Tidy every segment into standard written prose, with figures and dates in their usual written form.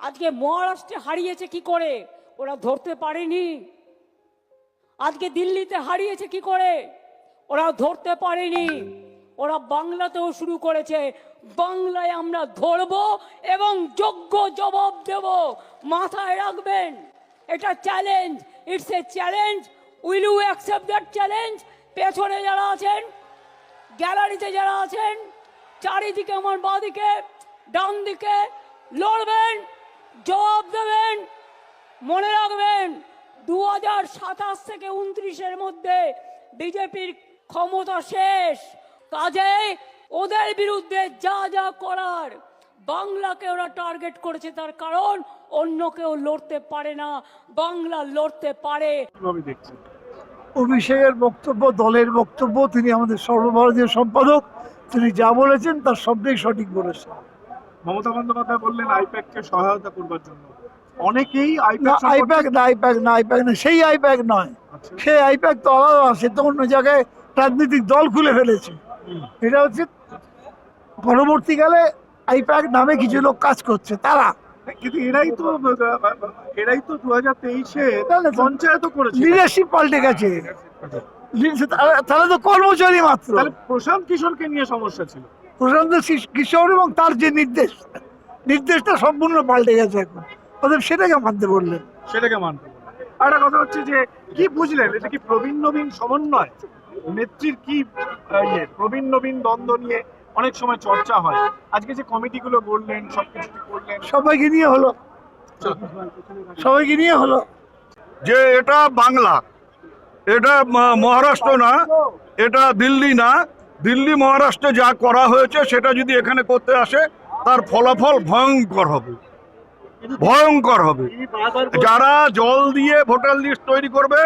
আজকে মহারাষ্ট্রে হারিয়েছে কি করে? ওরা ধরতে পারেনি। আজকে দিল্লিতে হারিয়েছে কি করে? ওরা ধরতে পারেনি। ওরা বাংলাতেও শুরু করেছে। বাংলায় আমরা ধরবো এবং যোগ্য জবাব দেব। মাথায় রাখবেন, এটা challenge. It's a challenge. Will you accept that challenge? পেছনে যারা আছেন, গ্যালারিতে যারা আছেন, চারিদিকে আমার বাঁদিকে ডান দিকে, লড়বেন, জবাব দেবেন। মনে রাখবেন 2027 থেকে 29-এর মধ্যে বিজেপির ক্ষমতা শেষ। কাজেই ওদের বিরুদ্ধে যা যা করার, বাংলাকে ওরা টার্গেট করেছে, তার কারণ অন্য কেউ লড়তে পারে না, বাংলা লড়তে পারে। অভিষেকের বক্তব্য, দলের বক্তব্য, তিনি আমাদের সর্বভারতীয় সম্পাদক, তিনি যা বলেছেন তার সবটাই সঠিক বলেছেন। মমতা বন্দ্যোপাধ্যায় বললেন আইপ্যাককে সহায়তা করবার জন্য। অনেকেই আইপ্যাক না, সেই আইপ্যাক নয়। সেই আইপ্যাক তো আলাদা, সে তো অন্য জায়গায় রাজনৈতিক দল খুলে ফেলেছে। এটা হচ্ছে পরবর্তীকালে আইপ্যাক নামে কিছু লোক কাজ করছে, তারা। কিন্তু এরাই তো 2023-এ পঞ্চায়েত করেছে, লিডারশিপ পাল্টে গেছে। তারা তো কর্মচারী মাত্র। তাহলে প্রশান্ত কিশোরকে নিয়ে সমস্যা ছিল। প্রশান্ত কিশোর এবং তার যে নির্দেশটা সম্পূর্ণ পাল্টে গেছে এখন। ওদের সেটাকে মানতে বললেন। সেটাকে মানতে বললেন। আর একটা কথা হচ্ছে যে কি বুঝলেন, এটা কি প্রবীণ নবীন সমন্বয়? নেত্রীর কি প্রবীণ নবীন দ্বন্দ্ব নিয়ে অনেক সময় চর্চা হয়। আজকে যে কমিটিগুলো বললেন, সবকিছু করলেন, সবাইকে নিয়ে হলো। যে এটা বাংলা, এটা মহারাষ্ট্র না, এটা দিল্লি না। দিল্লি মহারাষ্ট্রে যা করা হয়েছে সেটা যদি এখানে করতে আসে, তার ফলাফল ভয়ঙ্কর হবে। যারা জল দিয়ে ভোটার লিস্ট তৈরি করবে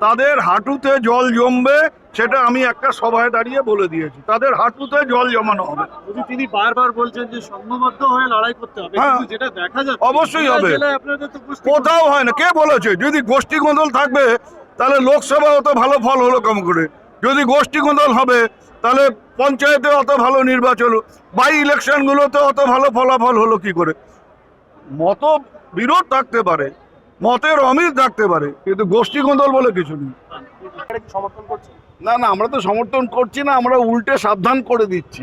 তাদের হাঁটুতে জল জমবে, সেটা আমি একটা সভায় দাঁড়িয়ে বলে দিয়েছি। তাদের হাঁটুতে জল জমানো হবে। যদি তিনি বারবার বলছেন যে সংঘবদ্ধ হয়ে লড়াই করতে হবে, হ্যাঁ, কিন্তু যেটা দেখা যাচ্ছে অবশ্যই হবে। আপনাদের তো কোথাও হয় না। কে বলেছে? যদি গোষ্ঠী গোঁদল থাকবে তাহলে লোকসভা অত ভালো ফল হলো কম করে। যদি গোষ্ঠী গোঁদল হবে তাহলে পঞ্চায়েতে অত ভালো নির্বাচন, বাই ইলেকশনগুলোতে অত ভালো ফলাফল হলো কি করে? মত বিরোধ থাকতে পারে, মতের অমিল থাকতে পারে, কিন্তু গোষ্ঠী গোঁদল বলে কিছু নেই। সমর্থন করছে না, আমরা তো সমর্থন করছি না, আমরা উল্টে সাবধান করে দিচ্ছি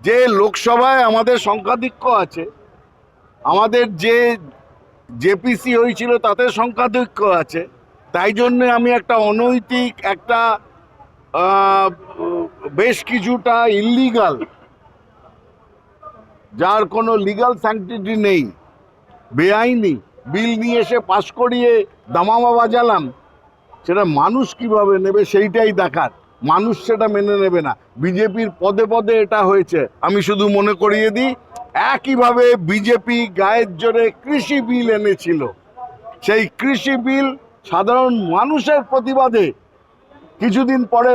যে লোকসভায় আমাদের সংখ্যাধিক্য আছে, আমাদের যে জেপিসি হয়েছিল তাতে সংখ্যাধিক্য আছে। তাই জন্য আমি একটা অনৈতিক, একটা বেশ কিছুটা ইল্লিগাল, যার কোনো লিগাল স্যাংটিটি নেই, বেআইনি বিল নিয়ে এসে পাশ করিয়ে দামামা বাজালাম। সেটা মানুষ কিভাবে নেবে সেইটাই দেখার। মানুষ সেটা মেনে নেবে না। বিজেপির পদে পদে এটা হয়েছে। আমি শুধু মনে করিয়ে দিই, একইভাবে বিজেপি গায়ের জোরে কৃষি বিল এনেছিল। সেই কৃষি বিল সাধারণ মানুষের প্রতিবাদে কিছুদিন পরে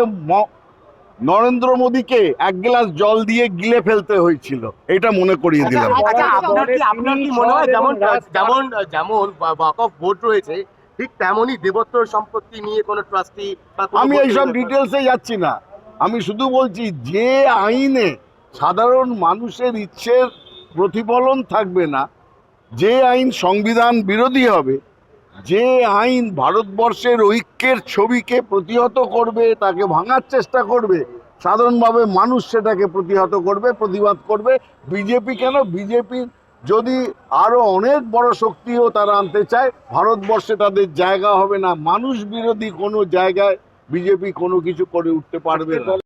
নরেন্দ্র মোদীকে এক গ্লাস জল দিয়ে গিলে ফেলতে হয়েছিল। এটা মনে করিয়ে দিলাম। আপনার কি মনে হয় যেমন ওয়াকফ বোর্ড রয়েছে, ঠিক তেমনই দেবোত্তর সম্পত্তি নিয়ে কোনো ট্রাস্টি? আমি এইসব ডিটেলসে যাচ্ছি না। আমি শুধু বলছি, যে আইনে সাধারণ মানুষের ইচ্ছের প্রতিফলন থাকবে না, যে আইন সংবিধান বিরোধী হবে, যে আইন ভারতবর্ষের ঐক্যের ছবিকে প্রতিহত করবে, তাকে ভাঙার চেষ্টা করবে, সাধারণভাবে মানুষ সেটাকে প্রতিহত করবে, প্রতিবাদ করবে। বিজেপি কেন? বিজেপির যদি আরো অনেক বড় শক্তিও তারা আনতে চায়, ভারতবর্ষে তাদের জায়গা হবে না। মানুষ বিরোধী কোনো জায়গায় বিজেপি কোনো কিছু করে উঠতে পারবে না।